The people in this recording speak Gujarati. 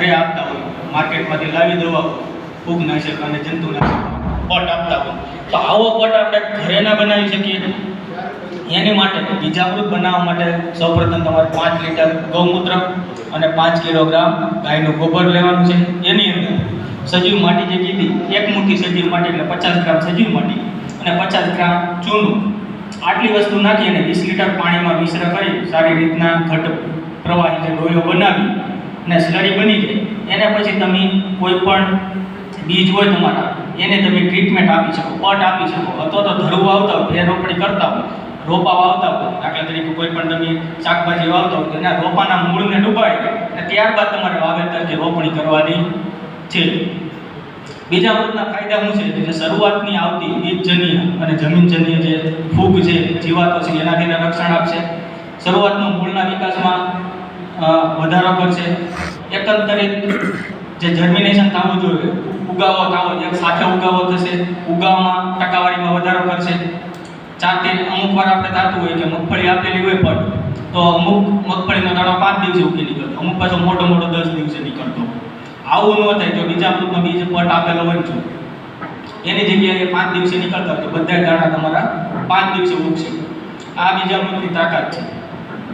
ઘરે આપતા હોય, માર્કેટમાંથી લાવી દવાઓ ફૂગનાશક અને જંતુનાશક પટ આપતા હોય, તો આવો પટ આપણે ઘરે ના બનાવી શકીએ. એની માટે બીજામૃત બનાવવા માટે સૌપ્રથમ તમારે 5 લીટર ગૌમૂત્ર અને 5 કિલોગ્રામ ગાયનું ગોબર લેવાનું છે. એની અંદર સજીવ માટી જે કીધી, 1 મુઠ્ઠી સજીવ માટી એટલે 50 ગ્રામ સજીવ માટી અને 50 ગ્રામ ચૂનું, આટલી વસ્તુ નાખી અને 20 લીટર પાણીમાં મિશ્ર કરી સારી રીતના ઘટ પ્રવાહી જે ડોયો બનાવી અને સ્લરી બની જાય. એને પછી તમે કોઈ પણ બીજ હોય તમારા એને તમે ટ્રીટમેન્ટ આપી શકો, પટ આપી શકો, અથવા તો ધરવું આવતા હોય, ફેર રોપણી કરતા હોય, રોપા વાવતા હોય, દાખલા તરીકે કોઈ પણ તમે શાકભાજી વાવતા હોય તો એના રોપાના મૂળને ડૂબાડી અને ત્યારબાદ તમારે વાવેતર કે રોપણી કરવાની છે. બીજામૃતના ફાયદા શું છે કે શરૂઆતની આવતી બીજજન્ય અને જમીનજન્ય જે ફૂગ છે, જીવાતો છે, એનાથી રક્ષણ આપશે. શરૂઆતનો મૂળના વિકાસમાં વધારો કરશે. એકંદરે જે જર્મિનેશન થવું જોઈએ, ઉગાવો થવો, એક સાથે ઉગાવો થશે, ઉગાવમાં ટકાવારીમાં વધારો કરશે. જાતે અમુક વાર આપણે થતું હોય કે મગફળી આપેલી હોય પણ તો અમુક મગફળીનો દાણો 5 દિવસે ઉગી નીકળતો, અમુક પાછો મોટો 10 દિવસે નીકળતો. આવું ન થાય. જો બીજામૃતમાં બીજ પટ આપેલો હોય છે એની જગ્યાએ 5 દિવસે નીકળતા હોય તો બધા દાણા તમારા 5 દિવસે ઉગશે. આ બીજામૃતની તાકાત છે.